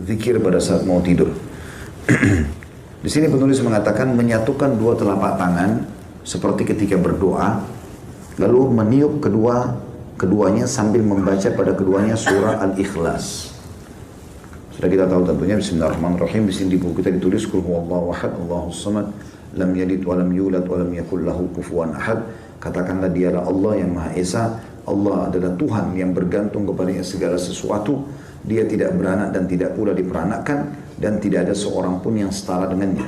zikir pada saat mau tidur. Di sini penulis mengatakan menyatukan dua telapak tangan seperti ketika berdoa, lalu meniup keduanya sambil membaca pada keduanya surah Al-Ikhlas. Sudah kita tahu tentunya Bismillahirrahmanirrahim. Di sini di buku kita ditulis Qul huwallahu ahad, Allahus samad, lam yalid wa lam yulad wa lam yakul lahu kufuwan ahad. Katakanlah dialah Allah yang Maha Esa. Allah adalah Tuhan yang bergantung kepadanya segala sesuatu. Dia tidak beranak dan tidak pula diperanakkan, dan tidak ada seorang pun yang setara dengannya.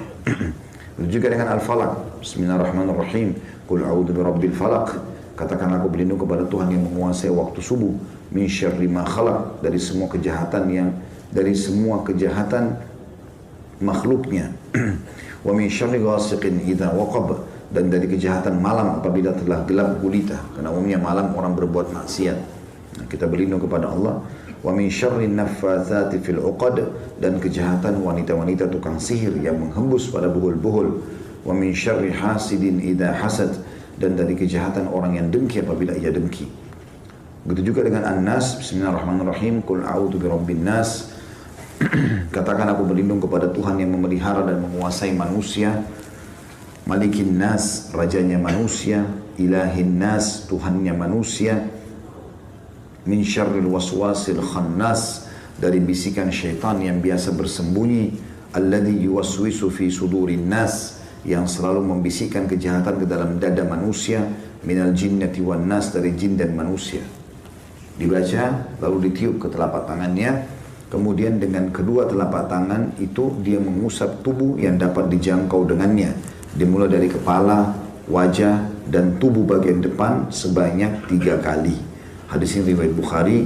Juga dengan Al-Falaq. Bismillahirrahmanirrahim. Qul a'udzu birabbil falaq. Katakanlah aku berlindung kepada Tuhan yang menguasai waktu subuh. Min syarri ma khalaq, dari semua kejahatan makhluknya. Wa min syarri ghasiqin idza waqab, dan dari kejahatan malam apabila telah gelap gulita, karena umumnya malam orang berbuat maksiat. Nah, kita berlindung kepada Allah. Wa min syarri naffatsati fil 'uqad, dan kejahatan wanita-wanita tukang sihir yang menghembus pada buhul-buhul. Wa min syarri hasidin idza hasad, dan dari kejahatan orang yang dengki apabila ia dengki. Begitu juga dengan An-Nas. Bismillahirrahmanirrahim. Qul a'udzu birabbin nas. Katakan aku berlindung kepada Tuhan yang memelihara dan menguasai manusia. Malikin nas, rajanya manusia. Ilahin nas, Tuhannya manusia. Min syarril waswasil khannas, dari bisikan syaitan yang biasa bersembunyi. Alladhi yuwaswisu fi sudurin nas, yang selalu membisikkan kejahatan ke dalam dada manusia. Minal jinnati wan nas, dari jin dan manusia. Dibaca lalu ditiup ke telapak tangannya, kemudian dengan kedua telapak tangan itu dia mengusap tubuh yang dapat dijangkau dengannya, dimulai dari kepala, wajah, dan tubuh bagian depan sebanyak 3 kali. Hadis ini riwayat Bukhari,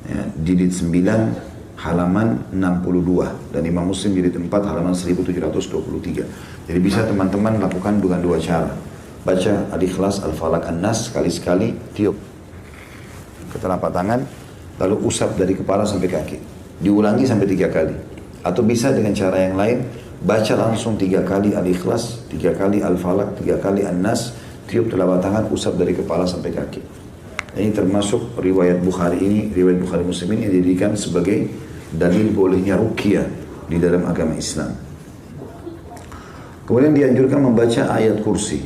ya, jilid 9 halaman 62, dan Imam Muslim jilid 4 halaman 1723. Jadi bisa teman-teman lakukan dengan 2 cara. Baca Al-Ikhlas, Al-Falaq, An-Nas sekali-sekali, tiup ke telapak tangan, lalu usap dari kepala sampai kaki. Diulangi sampai 3 kali. Atau bisa dengan cara yang lain, baca langsung 3 kali Al-Ikhlas, 3 kali Al-Falaq, 3 kali An-Nas, tiup telapak tangan, usap dari kepala sampai kaki. Ini termasuk riwayat Bukhari ini, riwayat Bukhari Muslim ini yang dijadikan sebagai dalil bolehnya ruqyah di dalam agama Islam. Kemudian dianjurkan membaca ayat kursi.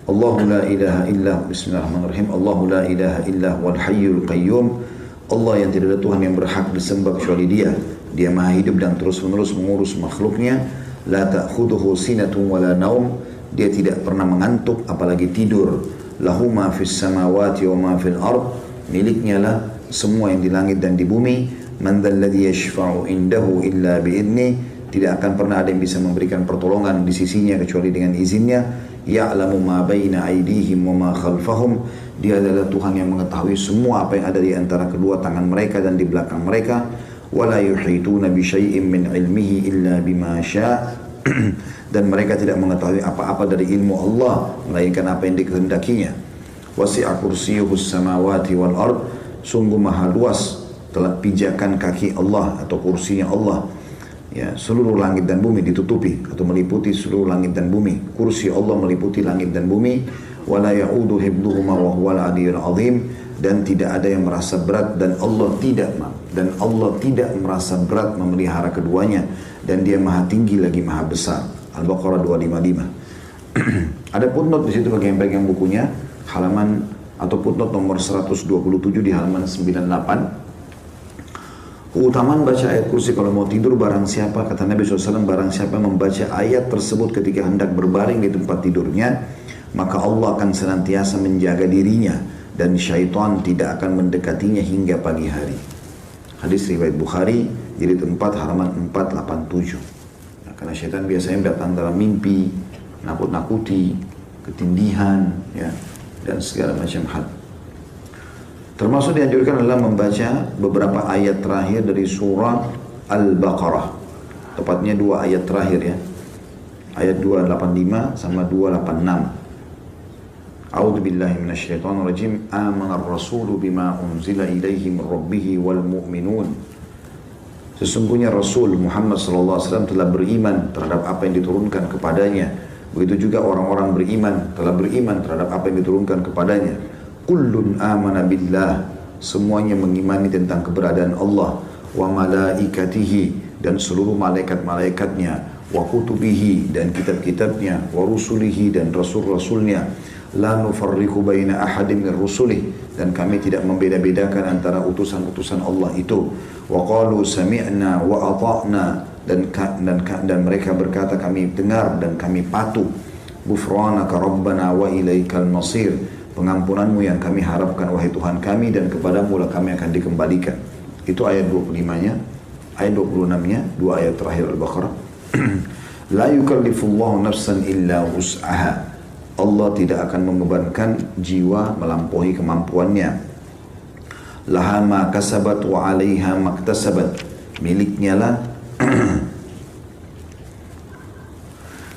Allahu la ilaha illa, bismillahirrahmanirrahim. Allahu la ilaha illa wal hayyul qayyum. Allah yang tidak ada Tuhan yang berhak disembah kecuali Dia. Dia Maha hidup dan terus-menerus mengurus makhluknya. La ta'khudhuhu sinatun wala naum. Dia tidak pernah mengantuk apalagi tidur. Lahu ma fis samawati wa ma fil ard. Miliknya lah semua yang di langit dan di bumi. Man dzalladzi yashfa'u indahu illa bi'idni. Tidak akan pernah ada yang bisa memberikan pertolongan di sisinya kecuali dengan izinnya. Ya'lamu ma baina aydihim wa ma khalfahum. Dia adalah Tuhan yang mengetahui semua apa yang ada di antara kedua tangan mereka dan di belakang mereka. Wala yuhituna bi syai'in min ilmihi illa bima syaa'. Dan mereka tidak mengetahui apa-apa dari ilmu Allah melainkan apa yang dikehendakinya. Wasi'a kursiyyuhus samawati wal ard. Sungguh maha luas telah pijakan kaki Allah atau kursinya Allah. Ya, seluruh langit dan bumi ditutupi atau meliputi seluruh langit dan bumi. Kursi Allah meliputi langit dan bumi. Wala ya'udu hibduhuma wa huwal aliyyul azim. Dan tidak ada yang merasa berat dan Allah tidak merasa berat memelihara keduanya, dan Dia Maha tinggi lagi Maha besar. Al-Baqarah 255. Ada footnote di situ bagi yang pegang bukunya, halaman atau footnote nomor 127 di halaman 98. Keutamaan baca ayat kursi kalau mau tidur, barang siapa, kata Nabi SAW, barang siapa membaca ayat tersebut ketika hendak berbaring di tempat tidurnya, maka Allah akan senantiasa menjaga dirinya dan syaitan tidak akan mendekatinya hingga pagi hari. Hadis riwayat Bukhari, jilid 4 halaman 487. Nah, karena syaitan biasanya datang dalam mimpi, nakut-nakuti, ketindihan, ya, dan segala macam hal. Termasuk dianjurkan adalah membaca beberapa ayat terakhir dari surah Al-Baqarah. Tepatnya 2 ayat terakhir, ya. Ayat 285 sama 286. A'udzu billahi minasyaitonir rajim. Amanar rasulu bima unzila ilaihi min rabbih wal mu'minun. Sesungguhnya Rasul Muhammad SAW telah beriman terhadap apa yang diturunkan kepadanya. Begitu juga orang-orang beriman telah beriman terhadap apa yang diturunkan kepadanya. Kullun amana billah. Semuanya mengimani tentang keberadaan Allah. wa malaikatihi, dan seluruh malaikat-malaikatnya, wa kutubihi, dan kitab-kitabnya, wa rusulihi, dan rasul-rasulnya, la nufarriqu baina ahadin min rusulih, dan kami tidak membeda-bedakan antara utusan-utusan Allah itu. Wa qalu sami'na wa ata'na, dan mereka berkata kami dengar dan kami patuh. Ghufranaka rabbana wa ilaikal masir, pengampunanmu yang kami harapkan wahai Tuhan kami, dan kepadamu lah kami akan dikembalikan. Itu ayat 25-nya. Ayat 26-nya, dua ayat terakhir Al-Baqarah. La yukallifullahu nafsan illa wus'aha, Allah tidak akan membebankan jiwa melampaui kemampuannya. Laha ma kasabat wa 'alaiha maktasabat, miliknya lah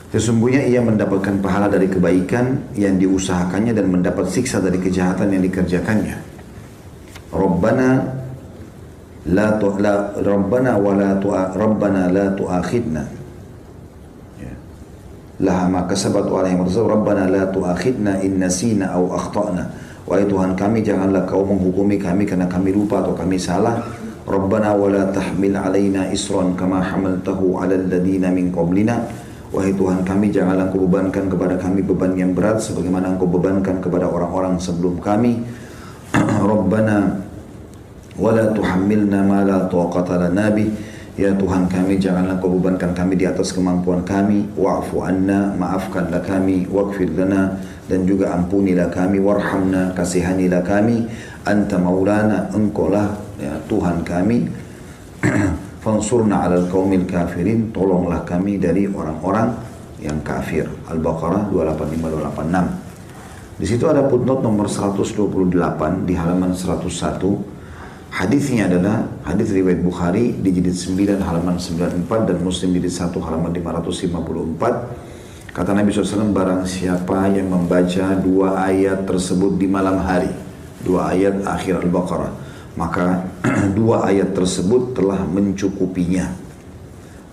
sesungguhnya ia mendapatkan pahala dari kebaikan yang diusahakannya dan mendapat siksa dari kejahatan yang dikerjakannya. Rabbana la tu'akhidna. Ya. Laha ma kasabat wa 'alaiha maktasabat, Rabbana la tu'akhidna in nasina aw akhtana. Wahai Tuhan kami, janganlah kau menghukumi kami karena kami lupa atau kami salah. Rabbana wa la tahmil 'alaina isran kama hamaltahu 'alal ladina min qablina. Wahai Tuhan kami, janganlah Engkau bebankan kepada kami beban yang berat sebagaimana Engkau bebankan kepada orang-orang sebelum kami. Rabbana wa la tuhammilna ma la taqata lana bih. Ya Tuhan kami, janganlah Engkau bebankan kami di atas kemampuan kami. Wa'fu anna, maafkanlah kami. Waghfir lana, dan juga ampunilah kami. Warhamna, kasihanilah kami. Anta maulana, Engkau lah ya, Tuhan kami. Fansurna 'alal qaumil kafirin, tolonglah kami dari orang-orang yang kafir. Al-Baqarah 285-286. Di situ ada footnote nomor 128 di halaman 101. Hadisnya adalah hadis riwayat Bukhari di jilid 9 halaman 94 dan Muslim jilid 1 halaman 554. Kata Nabi SAW, barang siapa yang membaca dua ayat tersebut di malam hari, dua ayat akhir Al-Baqarah, maka dua ayat tersebut telah mencukupinya.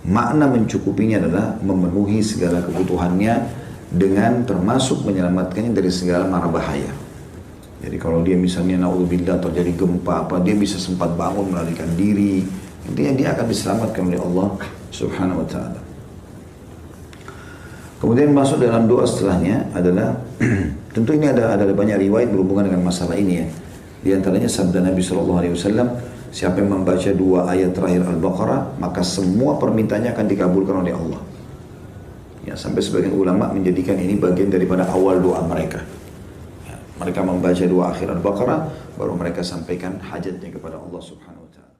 Makna mencukupinya adalah memenuhi segala kebutuhannya dengan termasuk menyelamatkannya dari segala mara bahaya. Jadi kalau dia misalnya naudzubillah terjadi gempa apa, dia bisa sempat bangun melarikan diri. Intinya dia akan diselamatkan oleh Allah Subhanahu wa taala. Kemudian masuk dalam doa setelahnya adalah tentu ini ada banyak riwayat berhubungan dengan masalah ini ya. Di antaranya sabda Nabi SAW, siapa yang membaca dua ayat terakhir Al-Baqarah, maka semua permintaannya akan dikabulkan oleh Allah. Ya, sampai sebagian ulama menjadikan ini bagian daripada awal doa mereka. Ya, mereka membaca dua akhir Al-Baqarah, baru mereka sampaikan hajatnya kepada Allah Subhanahu Wa Taala.